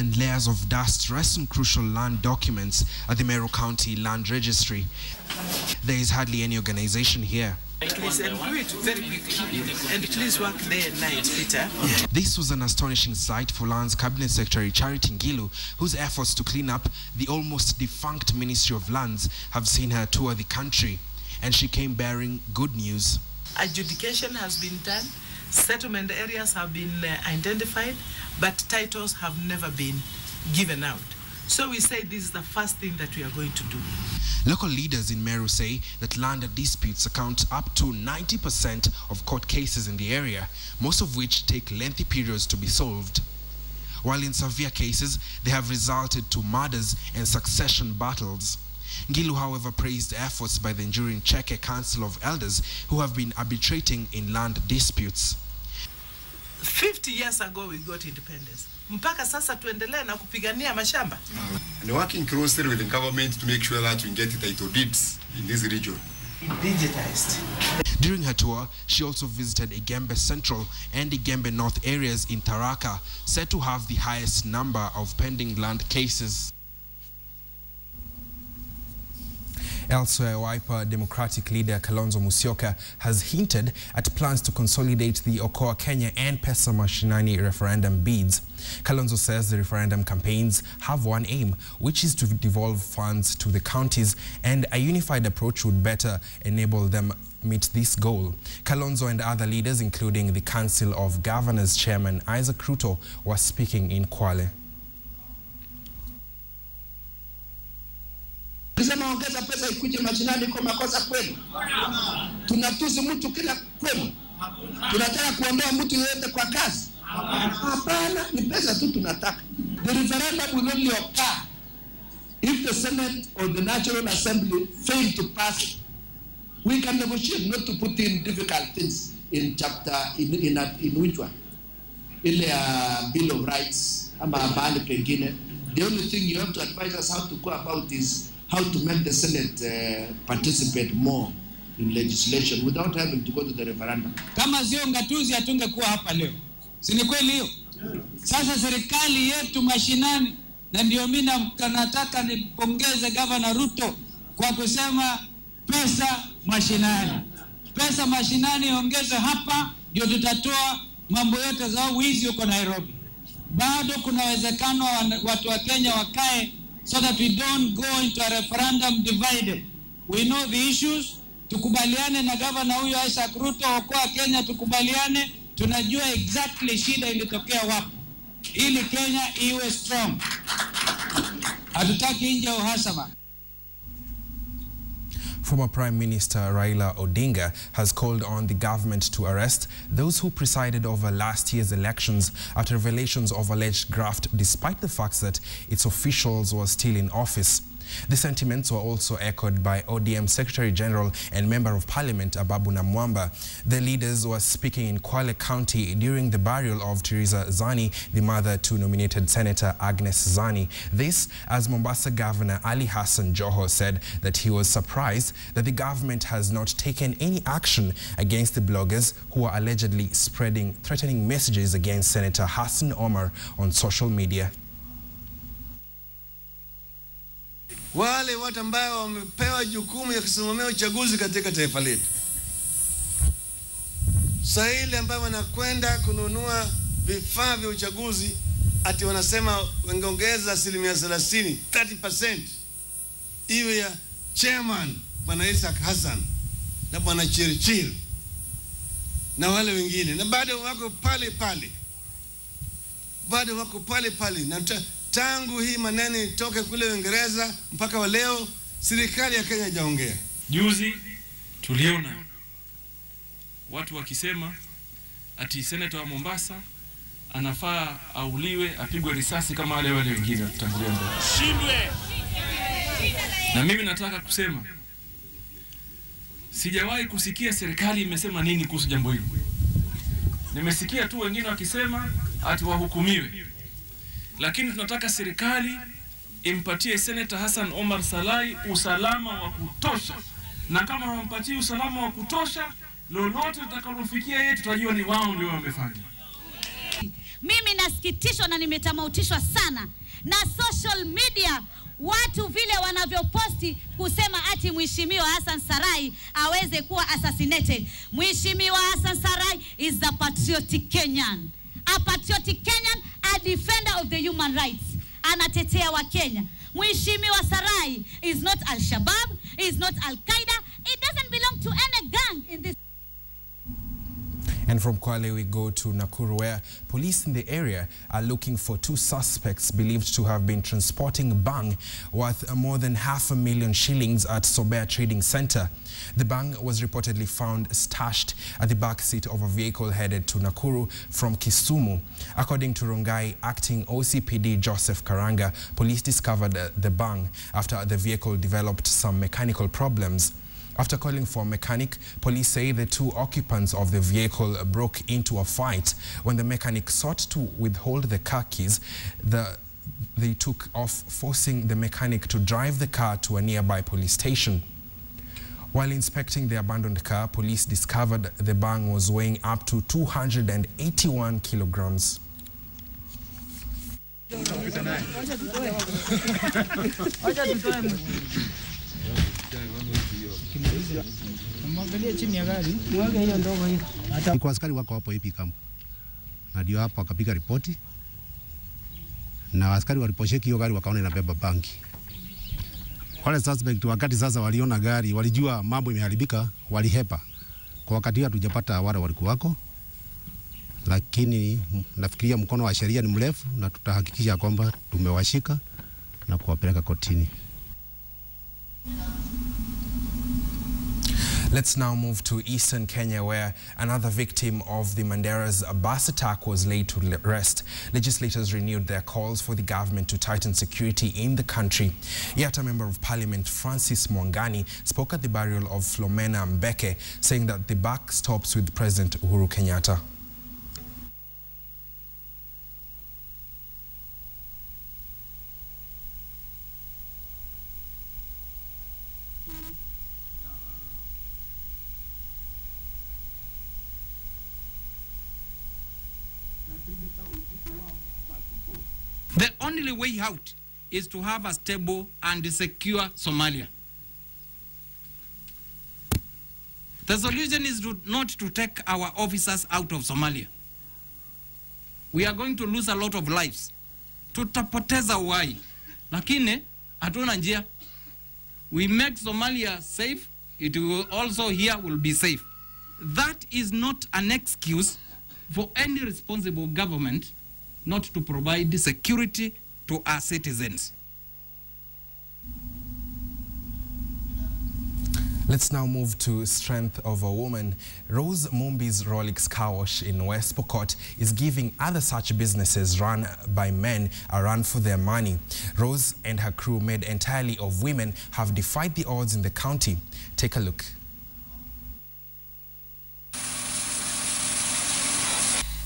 and layers of dust rest on crucial land documents at the Meru County Land Registry. There is hardly any organization here. Please, and do it very quickly, and please work day and night, Peter. This was an astonishing sight for Lands Cabinet Secretary Charity Ngilu, whose efforts to clean up the almost defunct Ministry of Lands have seen her tour the country, and she came bearing good news. Adjudication has been done, settlement areas have been identified, but titles have never been given out. So we say this is the first thing that we are going to do. Local leaders in Meru say that land disputes account up to 90% of court cases in the area, most of which take lengthy periods to be solved. While in severe cases, they have resulted to murders and succession battles. Ngilu, however, praised efforts by the enduring Cheke Council of Elders who have been arbitrating in land disputes. 50 years ago we got independence. Mpaka sasa tuendelee na kupigania mashamba. And working closely with the government to make sure that we get title deeds in this region. Digitized. During her tour, she also visited Igembe Central and Igembe North areas in Tharaka, said to have the highest number of pending land cases. Elsewhere, Wiper Democratic leader Kalonzo Musyoka has hinted at plans to consolidate the Okoa Kenya and Pesa Mashinani referendum bids. Kalonzo says the referendum campaigns have one aim, which is to devolve funds to the counties, and a unified approach would better enable them meet this goal. Kalonzo and other leaders, including the Council of Governors Chairman Isaac Ruto, were speaking in Kwale. Kisema ongeza pesa ikuje mashinani kwa makosa kwenu. Tunatusi mtu kila kwenu. Tunataka kuondoa mtu yeyote kwa kazi. Hapana, ni pesa tu tunataka. The referendum will only occur if the Senate or the National Assembly fail to pass it. We can negotiate not to put in difficult things in chapter in which one? Ile Bill of Rights ama bahali pengine. The only thing you have to advise us how to go about is how to make the Senate participate more in legislation without having to go to the referendum. Kama sio ngatuzi hatungekuwa hapa leo. Si ni kweli hiyo? Sasa serikali yetu mashinani, na ndio mimi nataka nipongeze Governor Ruto kwa kusema pesa mashinani. Pesa mashinani ongeze hapa ndio tutatoa mambo yote za wizi huko Nairobi. Bado kuna uwezekano watu wa Kenya wakae so that we don't go into a referendum divided. We know the issues. Tukubaliane na governor huyo Isaac Ruto Okoa Kenya, tukubaliane, tunajua exactly shida ilitokea wapi, ili Kenya iwe strong. Hatutaki nje uhasama. Former Prime Minister Raila Odinga has called on the government to arrest those who presided over last year's elections after revelations of alleged graft, despite the fact that its officials were still in office. The sentiments were also echoed by ODM Secretary General and Member of Parliament Ababu Namwamba. The leaders were speaking in Kwale County during the burial of Teresa Zani, the mother to nominated Senator Agnes Zani. This, as Mombasa Governor Ali Hassan Joho said that he was surprised that the government has not taken any action against the bloggers who are allegedly spreading threatening messages against Senator Hassan Omar on social media. Wale watu ambao wamepewa jukumu ya kusimamia uchaguzi katika taifa letu, sasa ile ambao wanakwenda kununua vifaa vya uchaguzi, ati wanasema wangeongeza 30%, 30% iwe ya chairman Bwana Isaac Hassan na Bwana Chirchir na wale wengine, na bado wako pale pale, na tangu hii maneno itoke kule Uingereza mpaka wa leo serikali ya Kenya hajaongea. Juzi tuliona watu wakisema ati senator wa Mombasa anafaa auliwe, apigwe risasi kama wale wengine tutangulia mbele. Shindwe. Na mimi nataka kusema sijawahi kusikia serikali imesema nini kuhusu jambo hili. Nimesikia tu wengine wakisema ati wahukumiwe. Lakini tunataka serikali impatie Senator Hassan Omar Salai usalama wa kutosha, na kama hampatii usalama wa kutosha, lolote tutakalofikia yeye tutajua ni wao ndio wamefanya. Mimi nasikitishwa na nimetamautishwa sana na social media, watu vile wanavyoposti kusema ati Mheshimiwa Hassan Sarai aweze kuwa assassinated. Mheshimiwa Hassan Sarai is a patriotic Kenyan. A patriotic Kenyan, a defender of the human rights. Anatetea wa Kenya. Mheshimiwa Sarai is not Al-Shabaab, is not Al-Qaeda. It doesn't belong to any gang in this. And from Kwale we go to Nakuru, where police in the area are looking for 2 suspects believed to have been transporting bang worth more than 500,000 shillings at Sobea Trading Center. The bang was reportedly found stashed at the back seat of a vehicle headed to Nakuru from Kisumu. According to Rongai Acting OCPD Joseph Karanga, police discovered the bang after the vehicle developed some mechanical problems. After calling for a mechanic, police say the 2 occupants of the vehicle broke into a fight. When the mechanic sought to withhold the car keys, they took off, forcing the mechanic to drive the car to a nearby police station. While inspecting the abandoned car, police discovered the bang was weighing up to 281 kilograms. Kwa askari wako hapo hivi kampu. Na ndio hapo akapiga ripoti. Na askari waliposheki hiyo gari wakaona inabeba bangi. Wale suspect wakati sasa waliona gari, walijua mambo imeharibika, walihepa. Kwa wakati hatujapata wale walikuwa wako. Lakini nafikiria mkono wa sheria ni mrefu na tutahakikisha kwamba tumewashika na kuwapeleka kotini. Let's now move to eastern Kenya, where another victim of the Mandera's bus attack was laid to rest. Legislators renewed their calls for the government to tighten security in the country. Yet a member of parliament, Francis Mwangani, spoke at the burial of Flomena Mbeke, saying that the buck stops with President Uhuru Kenyatta. The only way out is to have a stable and secure Somalia. The solution is not to take our officers out of Somalia. We are going to lose a lot of lives. Tutapoteza uhai. Lakini hatuna njia. We make Somalia safe, it will also here will be safe. That is not an excuse for any responsible government not to provide security to our citizens. Let's now move to strength of a woman. Rose Mumbi's Rolex car wash in West Pokot is giving other such businesses run by men a run for their money. Rose and her crew, made entirely of women, have defied the odds in the county. Take a look.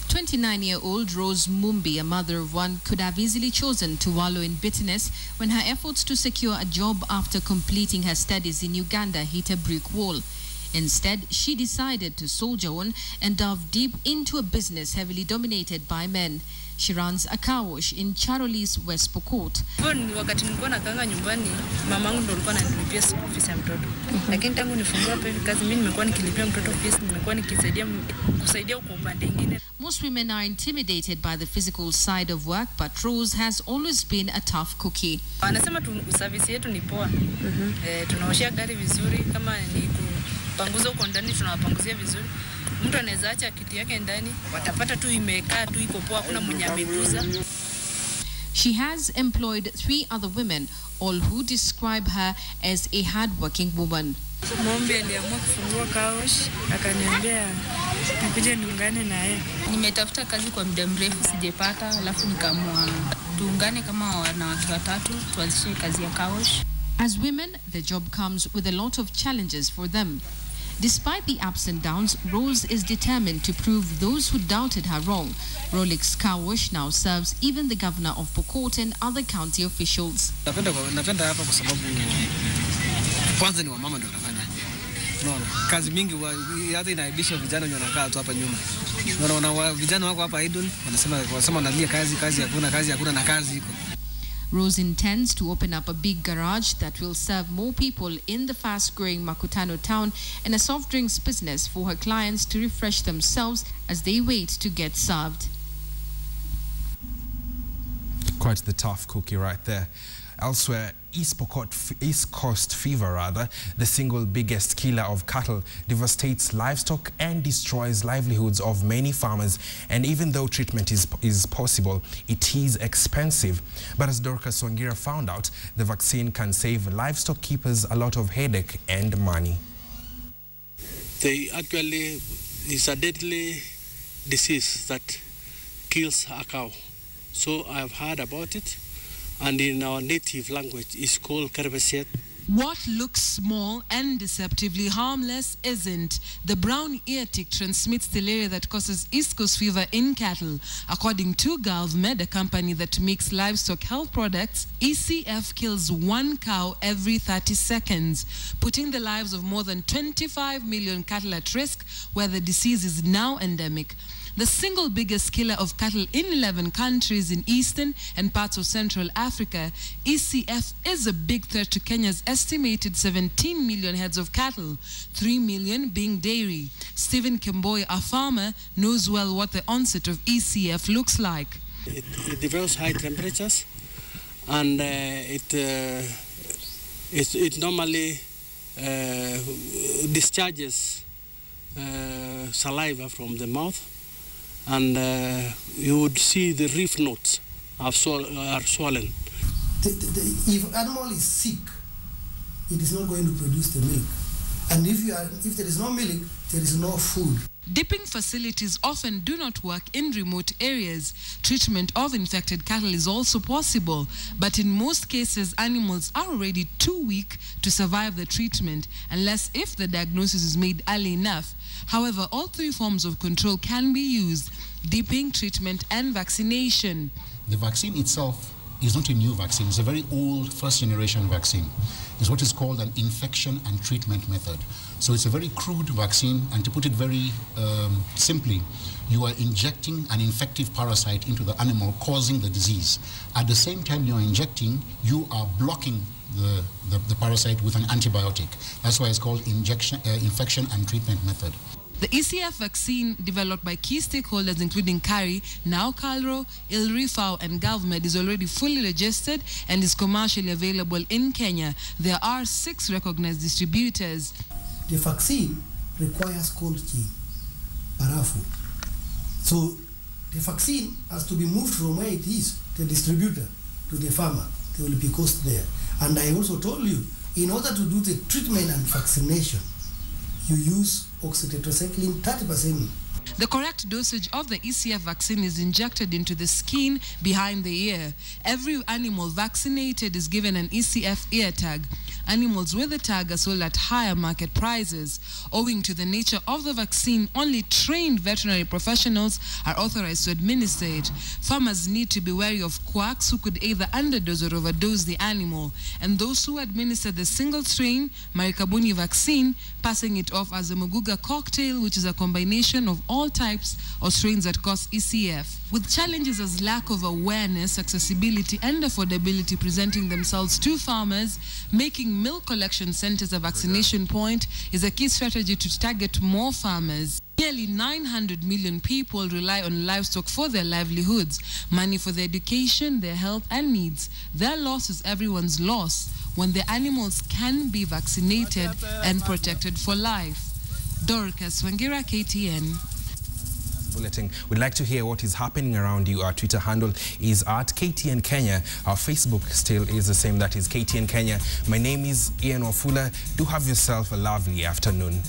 29-year-old Rose Mumbi, a mother of one, could have easily chosen to wallow in bitterness when her efforts to secure a job after completing her studies in Uganda hit a brick wall. Instead, she decided to soldier on and delve deep into a business heavily dominated by men. She runs a car wash in Charolis, West Pokot. Wakati nilikuwa nakaanga nyumbani, mamangu ndo alikuwa ananilipia school fees ya mtoto. Lakini tangu nifungua hapa hivi kazi, mimi nimekuwa nikilipia mtoto fees, nimekuwa kusaidia kwa upande mwingine. Most women are intimidated by the physical side of work, but Rose has always been a tough cookie. Wanasema service yetu ni poa. Tunaoshia gari vizuri, kama ni kupanguza uko ndani tunawapanguzia vizuri. Mtu anaweza acha kiti yake ndani, watapata tu imekaa tu iko poa, kuna mwenye ameguza. She has employed 3 other women, all who describe her as a hard-working woman. Mombi aliamua kufungua car wash, akaniambia nikuje niungane na yeye. Nimetafuta kazi kwa muda mrefu sijapata, alafu nikaamua tuungane kama wanawake watatu tuanzishe kazi ya car wash. As women, the job comes with a lot of challenges for them. Despite the ups and downs, Rose is determined to prove those who doubted her wrong. Rolex car wash now serves even the governor of Pokot and other county officials. Napenda hapa kwa sababu kwanza ni wamama ndio wanafanya. Kazi mingi hata inaibisha vijana wenye wanakaa tu hapa nyuma. Unaona vijana wako hapa idle, wanasema wanalia kazi hakuna na kazi iko. Rose intends to open up a big garage that will serve more people in the fast-growing Makutano town and a soft drinks business for her clients to refresh themselves as they wait to get served. Quite the tough cookie right there. Elsewhere, East Coast fever, the single biggest killer of cattle, devastates livestock and destroys livelihoods of many farmers. And even though treatment is possible, it is expensive. But as Dorcas Wangira found out, the vaccine can save livestock keepers a lot of headache and money. It's a deadly disease that kills a cow. So I've heard about it. And in our native language, it's called carabasiet. What looks small and deceptively harmless isn't. The brown ear tick transmits the malaria that causes East Coast fever in cattle. According to GovMed, a company that makes livestock health products, ECF kills 1 cow every 30 seconds, putting the lives of more than 25 million cattle at risk, where the disease is now endemic. The single biggest killer of cattle in 11 countries in Eastern and parts of Central Africa, ECF is a big threat to Kenya's estimated 17 million heads of cattle, 3 million being dairy. Stephen Kemboy, a farmer, knows well what the onset of ECF looks like. It develops high temperatures, and it normally discharges saliva from the mouth. And you would see the reef nodes are swollen. If animal is sick, it is not going to produce the milk. And if there is no milk, there is no food. Dipping facilities often do not work in remote areas. Treatment of infected cattle is also possible, but in most cases, animals are already too weak to survive the treatment, unless if the diagnosis is made early enough. However, all 3 forms of control can be used: dipping, treatment, and vaccination. The vaccine itself is not a new vaccine. It's a very old first-generation vaccine. It's what is called an infection and treatment method. So it's a very crude vaccine, and to put it very simply, you are injecting an infective parasite into the animal, causing the disease. At the same time you're injecting, you are blocking the parasite with an antibiotic. That's why it's called infection and treatment method. The ECF vaccine, developed by key stakeholders including KARI, now KALRO, ILRIFAO and GovMed, is already fully registered and is commercially available in Kenya. There are 6 recognized distributors. The vaccine requires cold chain, barafu. So the vaccine has to be moved from where it is, the distributor, to the farmer. There will be cost there. And I also told you, in order to do the treatment and vaccination, you use oxytetracycline 30%. The correct dosage of the ECF vaccine is injected into the skin behind the ear. Every animal vaccinated is given an ECF ear tag. Animals with the tag are sold at higher market prices. Owing to the nature of the vaccine, only trained veterinary professionals are authorized to administer it. Farmers need to be wary of quacks who could either underdose or overdose the animal, and those who administer the single-strain Marikabuni vaccine, passing it off as a Muguga cocktail, which is a combination of all types of strains that cause ECF. With challenges as lack of awareness, accessibility, and affordability presenting themselves to farmers, making milk collection centers a vaccination point is a key strategy to target more farmers. Nearly 900 million people rely on livestock for their livelihoods, money for their education, their health, and needs. Their loss is everyone's loss when the animals can be vaccinated and protected for life. Dorcas Wangira, KTN. Bulletin. We'd like to hear what is happening around you. Our Twitter handle is @KTN Kenya. Our Facebook still is the same, that is KTN Kenya. My name is Ian Wafula. Do have yourself a lovely afternoon.